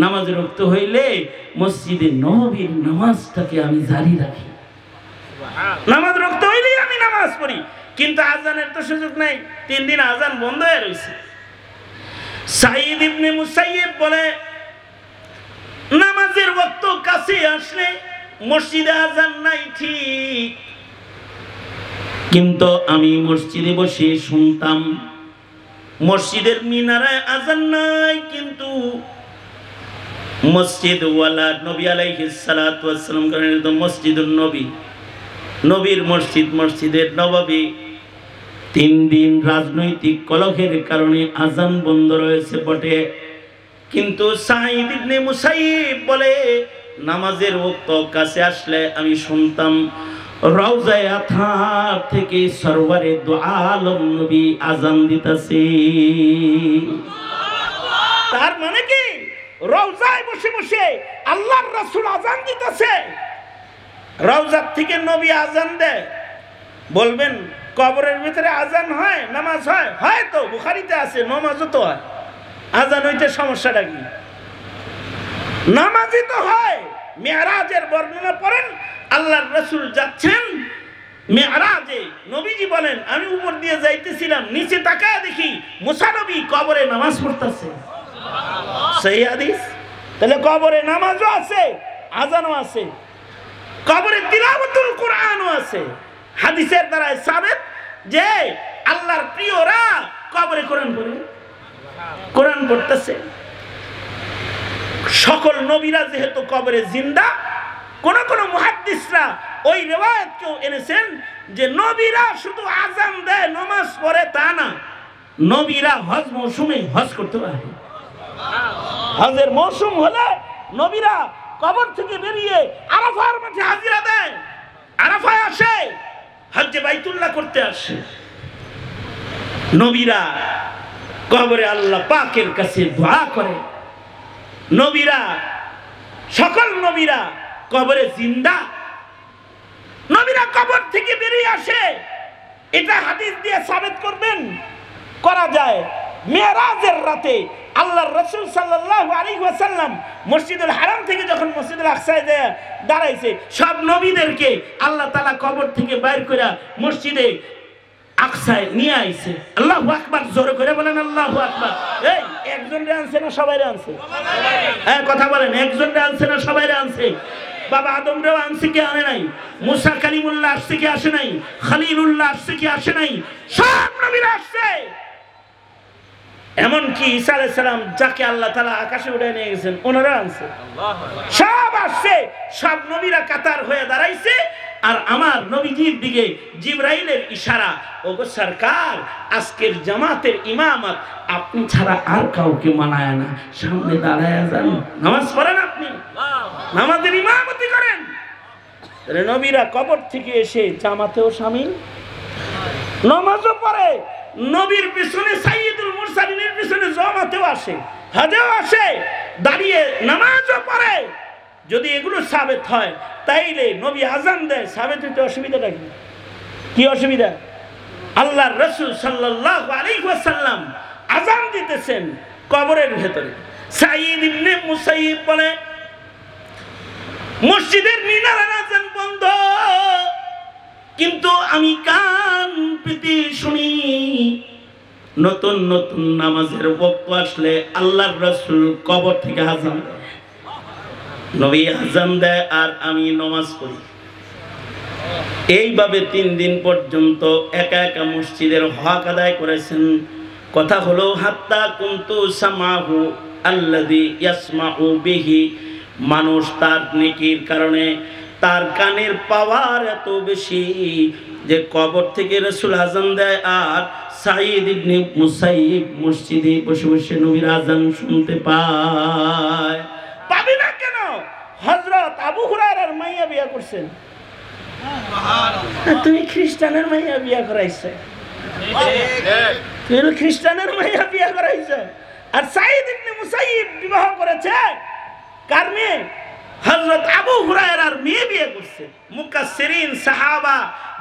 নামাজের ওয়াক্ত হইলে মসজিদে নববীর নামাজটাকে আমি জারি রাখি। নামাজের ওয়াক্ত হইলেই আমি নামাজ পড়ি, কিন্তু আজানের তো সুযোগ নাই। 3 দিন আজান বন্ধ হয়ে রয়েছে। সাঈদ ইবনে মুসাইয়্যিব বলে, নামাজের ওয়াক্ত কাছে আসলে মসজিদে আজান নাই ঠিক, কিন্তু আমি মসজিদে বসে শুনতাম মসজিদের মিনারায় আজান নাই, কিন্তু মসজিদ ওয়ালা নবী আলাইহিস সালাতু ওয়াস সালাম করেন তো মসজিদুন নবী, নবীর মসজিদ, মসজিদের নববী 3 দিন রাজনৈতিক কলহের কারণে আজান বন্ধ রয়েছে বটে, কিন্তু সাঈদ ইবনে মুসাইয়্যিব বলে নামাজের ওয়াক্ত কাছে আসলে আমি শুনতাম রওজায়ে আতহার থেকে সরওয়ারে দু আলম নবী আজান দিতেছে। তার মানে কি রওজায় বসে বসে আল্লাহর রাসূল আজান দিতেছে, রওজা থেকে নবী আজান দেয়। বলবেন কবরের ভিতরে আজান হয়, নামাজ হয়? হয় তো, বুখারীতে আছে, নামাজও তো হয়। আজান হইতে সমস্যাটা কি? নামাজই তো হয়। মেরাজের বর্ণনা পড়েন, আল্লাহর রাসূল যাচ্ছেন মেরাজে, নবীজি বলেন আমি উপর দিয়ে যাইতেছিলাম, নিচে তাকায় দেখি মুসা নবী কবরে নামাজ পড়তেছে। সেই হাদিস। তাহলে কবরে নামাজও আছে, আজানও আছে, কবরে তিলাওয়াতুল কুরআনও আছে। হাদিসের দ্বারা সাবিত যে আল্লাহর প্রিয়রা কবরে কোরআন পড়ে, কোরআন পড়তেছে। সকল নবীরা যেহেতু কবরে জিন্দা, কোন কোন মুহাদ্দিসরা ওই রিওয়ায়াতকেও এনেছেন যে নবীরা শুধু আজান দেয় নামাজ পড়ে তা না, নবীরা হজ মৌসুমে হজ করতে পারে। হজের মৌসুম হলে নবীরা কবর থেকে বেরিয়ে আরাফার মাঠে হাজিরা দেয়, আরাফায় আসে, হজ্জে বাইতুল্লাহ করতে আসে। নবীরা কবরে আল্লাহ পাকের কাছে দোয়া করে। নবীরা, সকল নবীরা কবরে জিন্দা, নবীরা কবর থেকে বেরিয়ে আসে। এটা হাদিস দিয়ে সাবিত করবেন করা যায়। মেরাজের রাতে আল্লাহর রাসূল সাল্লাল্লাহু আলাইহি ওয়াসাল্লাম মসজিদুল হারাম থেকে যখন মসজিদুল আকসায় দাঁড়াইছে, সব নবীদেরকে আল্লাহ তাআলা কবর থেকে বাইর করে মসজিদে আকসায় নিয়ে আইছে। আল্লাহু আকবার, জোরে করে বলেন আল্লাহু আকবার। এই একজন রে আনছে না সবাই রে আনছে? হ্যাঁ কথা বলেন, একজন রে আনছে না সবাই রে আনছে? বাবা আদম রেও আনছে কি আনে নাই? মুসা কালিমুল্লাহ আসছে কি আসে নাই? খলিলুল্লাহ আসছে কি আসে নাই? সব নবীরা আসছে। এমনকি ঈসা আলাইহিস সালাম যাকে আল্লাহ তাআলা আকাশে উড়িয়ে নিয়ে গেছেন, ওনারা আনছে। সব আসছে, সব নবীরা কাতার হয়ে দাঁড়াইছে। আর আমার নবীজির দিকে জিবরাইলের ইশারা, ওগো সরকার আজকের জামাতের ইমামত আপনি ছাড়া আর কাউকে মানায় না, সামনে দাঁড়ায় যান, নামাজ পড়েন, আপনি নামাজের ইমামতি করেন। তাহলে নবীরা কবর থেকে এসে জামাতেও শামিল, নামাজও পড়ে, নবীর পিছনে সাইয়্যিদুল মুরসালিনের পিছনে জামাতেও আসে, হজেও আসে, দাঁড়িয়ে নামাজও পড়ে। যদি এগুলো সাবিত হয় তাইলে নবী আজান দেয়, সাবিত হইতে অসুবিধাটা কি? কি অসুবিধা? আল্লাহর রাসূল সাল্লাল্লাহু আলাইহি ওয়াসাল্লাম আজান দিতেছেন কবরের ভেতরে। সাঈদ ইবনে মুসাইয়্যিব বলে মসজিদের মিনারের আজান বন্ধ, কিন্তু আমি কান পেতে শুনি নতুন নতুন নামাজের ওয়াক্ত আসলে আল্লাহর রাসূল কবর থেকে আজান দেয়, নবী আজান দেয় আর আমি নামাজ পড়ি। এইভাবে 3 দিন পর্যন্ত একা একা মসজিদের হক আদায় করেছেন। কথা হলো হাত্তা কুনতু সামাহু আল্লাযী ইয়াসমাউ বিহি, মানুষ তার নেকির কারণে তার কানের পাওয়ার এত বেশি যে কবর থেকে রাসূল আজান দেয় আর সাঈদ ইবনে মুসাইয়্যিব মসজিদে বসে বসে নবীর আজান শুনতে পায়। পাবি না কেন? হযরত আবু হুরায়রার মাইয়া বিয়া করছেন, তুমি খ্রিস্টানের মাইয়া বিয়া করাইছে, তুমি খ্রিস্টানের মাইয়া বিয়া করাইছে। আর সাঈদ ইবনে মুসাইয়্যিব বিবাহ করেছে কার মেয়ে? হযরত আবু হুরায়রার মেয়ে বিয়ে করছে। মুকাসসিরিন সাহাবা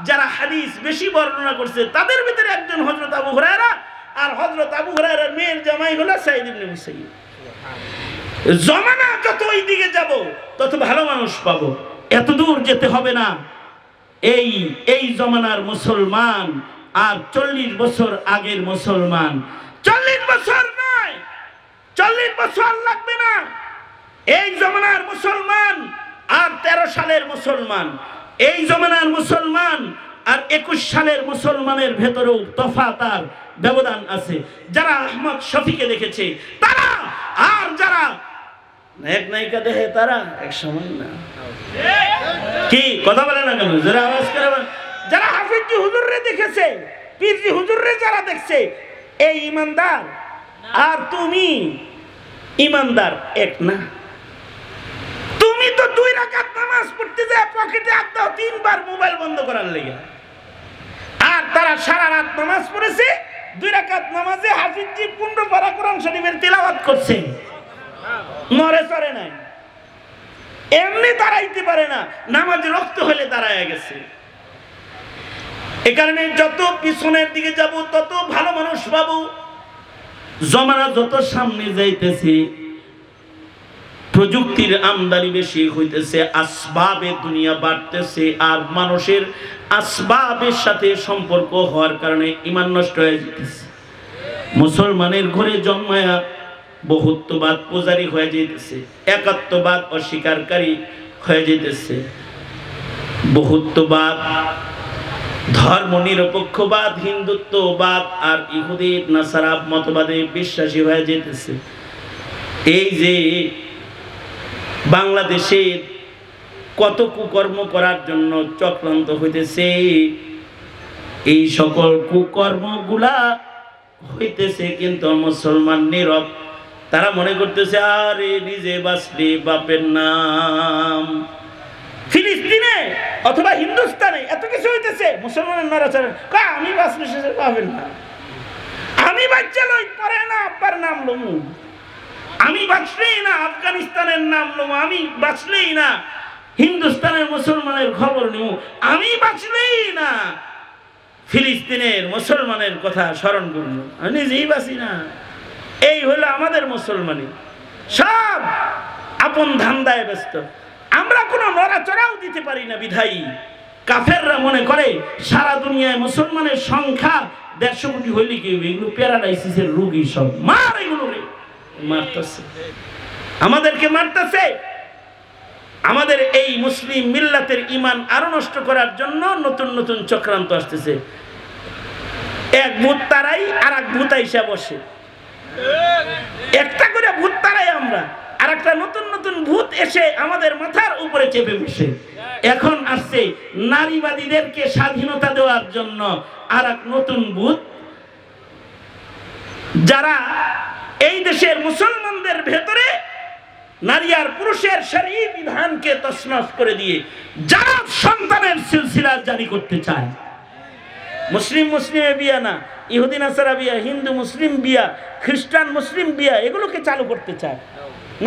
যারা হাদিস বেশি বর্ণনা করছে তাদের ভিতরে একজন হযরত আবু হুরায়রা, আর হযরত আবু হুরায়রার মেয়ের জামাই হলো সাঈদ ইবনে মুসাইয়্যিব। জমানা যত ওই দিকে যাব তত ভালো মানুষ পাবো। এত দূর যেতে হবে না। এই জমানার মুসলমান আর 40 বছর আগের মুসলমান, 40 বছর নয়, 40 বছর লাগবে না। এই জমানার মুসলমান আর 13 সালের মুসলমান, এই জমানার মুসলমান আর 21 সালের মুসলমানের ভেতরেও তফাৎ আর ব্যবধান আছে। যারা আহমদ শফিকে দেখেছে তারা, আর যারা নায়ক নায়িকা দেখে তারা এক সময় না। কি কথা বলে না কেন? যারা আওয়াজ করে, যারা হাফিজি হুজুররে দেখেছে, পীরজি হুজুররে যারা দেখছে, এই ইমানদার আর তুমি ইমানদার এক না। তুমি তো 2 রাকাত নামাজ পড়তে যায় পকেটে হাত দাও 3 বার মোবাইল বন্ধ করার লেগে, আর তারা সারা রাত নামাজ পড়েছে, 2 রাকাত নামাজে হাফিজি 15 পারা কোরআন শরীফের তিলাওয়াত করছে, নরে চড়ে নাই, এমনি দাঁড়াইতে পারে না, নামাজ রক্ত হলে দাঁড়ায় গেছে। এ কারণে যত পিছনের দিকে যাব তত ভালো মানুষ পাবো। জমানা যত সামনে যাইতেছে, প্রযুক্তির আমদানি বেশি হইতেছে, আসবাবে দুনিয়া বাড়তেছে, আর মানুষের আসবাবের সাথে সম্পর্ক হওয়ার কারণে ঈমান নষ্ট হয়ে যেতেছে। মুসলমানের ঘরে জন্মায়া বহুত্ববাদ পূজারী হয়ে যেতেছে, একাত্মবাদ অস্বীকারী হয়ে যেতেছে, বহুত্ববাদ, ধর্ম নিরপেক্ষবাদ, হিন্দুত্ববাদ আর ইহুদি নাসারা মতবাদে বিশ্বাসী হয়ে যেতেছে। এই যে বাংলাদেশে কত কুকর্ম করার জন্য চক্রান্ত হইতেছে, এই সকল কুকর্মগুলা হইতেছে কিন্তু মুসলমান নীরব। তারা মনে করতেছে আরে নিজে বাঁচলে বাপের নাম। ফিলিস্তিনে অথবা হিন্দুস্তানে এত কিছু হইতেছে, মুসলমানের নড়াচড়া, আমি বাঁচলে শেষে পাবেন না, আমি বাচ্চা লই পরে না আব্বার নাম লমু, আমি বাঁচলেই না আফগানিস্তানের নাম লমু, আমি বাঁচলেই না হিন্দুস্তানের মুসলমানের খবর নিব, আমি বাঁচলেই না ফিলিস্তিনের মুসলমানের কথা স্মরণ করব, আমি নিজেই বাঁচি না। এই হলো আমাদের মুসলমানি, সব আপন ধান্দায় ব্যস্ত। আমরা কোনো নড়াচড়াও দিতে পারি না বিধায়ী কাফেররা মনে করে সারা দুনিয়ায় মুসলমানের সংখ্যা 150 কোটি হইলে কি এগুলো প্যারালাইসিসের রোগী, সব মার, এগুলো মারতেছে, আমাদেরকে মারতেছে। আমাদের এই মুসলিম মিল্লাতের ঈমান আরো নষ্ট করার জন্য নতুন নতুন চক্রান্ত আসতেছে। এক ভূত তারাই আর এক ভূত আইসা বসে, একটা করে ভূত তারাই আমরা, আর একটা নতুন নতুন ভূত এসে আমাদের মাথার উপরে চেপে বসে। এখন আসছে নারীবাদীদেরকে স্বাধীনতা দেওয়ার জন্য আর এক নতুন ভূত, যারা এই দেশের মুসলমানদের ভেতরে নারী আর পুরুষের শরঈ বিধানকে তছনছ করে দিয়ে যারা সন্তানের সিলসিলা জারি করতে চায়। মুসলিম মুসলিমে বিয়া না, ইহুদি নাসারা বিয়া, হিন্দু মুসলিম বিয়া, খ্রিস্টান মুসলিম বিয়া, এগুলোকে চালু করতে চায়।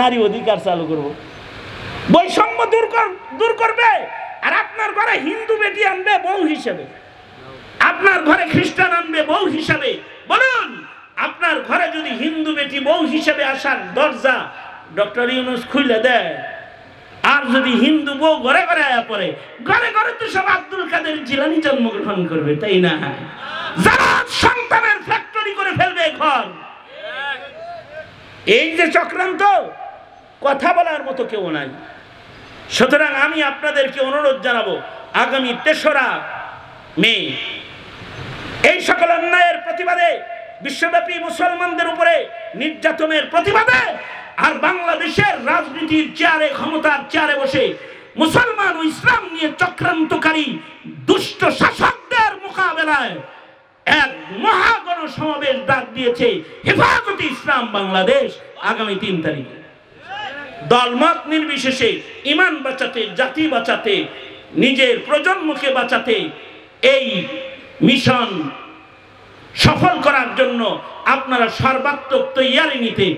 নারী অধিকার চালু করব, বৈষম্য দূর করবে, আর আপনার ঘরে হিন্দু বেটি আনবে বউ হিসেবে, আপনার ঘরে খ্রিস্টান আনবে বউ হিসাবে। বলুন, আপনার ঘরে যদি হিন্দু বেটি বউ হিসেবে আসার দরজা ডক্টর ইউনূস খুলে দেয়, আর যদি হিন্দু বউ ঘরে ঘরে আয়া পড়ে, ঘরে ঘরে তো সব আব্দুল কাদের জিলানী জন্মগ্রহণ করবে, তাই না? যারা সন্তানের ফ্যাক্টরি করে ফেলবে ঘর। এই যে চক্রান্ত, কথা বলার মতো কেউ নাই। সুতরাং আমি আপনাদেরকে অনুরোধ জানাবো, আগামী 3রা মে এই সকল অন্যায়ের প্রতিবাদে, বিশ্বব্যাপী মুসলমানদের উপরে নির্যাতনের প্রতিবাদে, আর বাংলাদেশের রাজনীতির চেয়ারে, ক্ষমতার চেয়ারে বসে মুসলমান ও ইসলাম নিয়ে চক্রান্তকারী দুষ্ট শাসকদের মোকাবেলায় এক মহাগণ সমাবেশ ডাক দিয়েছে হেফাজতে ইসলাম বাংলাদেশ। আগামী 3 তারিখে দলমত নির্বিশেষে ঈমান বাঁচাতে, জাতি বাঁচাতে, নিজের প্রজন্মকে বাঁচাতে এই মিশন সফল করার জন্য আপনারা সর্বাত্মক তৈয়ারি নিতে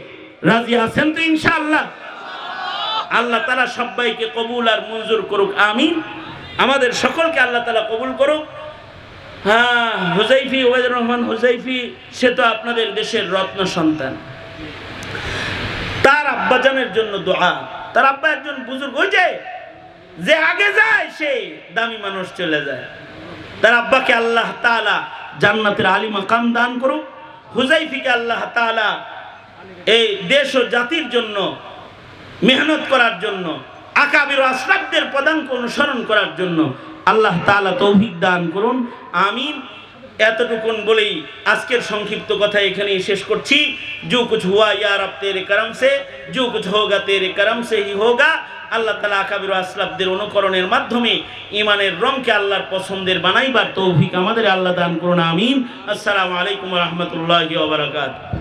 রাজি আছেন তো ইনশাআল্লাহ? আল্লাহ তাআলা সবাইকে কবুল আর মঞ্জুর করুক, আমিন। আমাদের সকলকে আল্লাহ তাআলা কবুল করুক। হ্যাঁ, হুজাইফি, ওবায়দুর রহমান হুজাইফি, সে তো আপনাদের দেশের রত্ন সন্তান। তার আব্বাজানের জন্য দোয়া। তার আব্বা একজন বুজুর্গ, ওই যে আগে যায় সে দামি মানুষ চলে যায়। তার আব্বাকে আল্লাহ তাআলা জান্নাতের আলী মাকাম দান করুক। হুযাইফাকে আল্লাহ তাআলা এই দেশ ও জাতির জন্য মেহনত করার জন্য, আকাবির ও আসরাফদের পদাঙ্ক অনুসরণ করার জন্য আল্লাহ তাআলা তৌফিক দান করুন, আমিন। এতটুকুন বলেই আজকের সংক্ষিপ্ত কথা এখানেই শেষ করছি। जो कुछ हुआ या रब तेरे करम से, जो कुछ होगा तेरे करम से ही होगा। আল্লাহ তাআলা আকাবির ও আসরাফদের অনুকরণের মাধ্যমে ঈমানের রংকে আল্লাহর পছন্দের বানাইবার তৌফিক আমাদের আল্লাহ দান করুন, আমিন। আসসালামু আলাইকুম ওয়া রাহমাতুল্লাহি ওয়া বারাকাতুহু।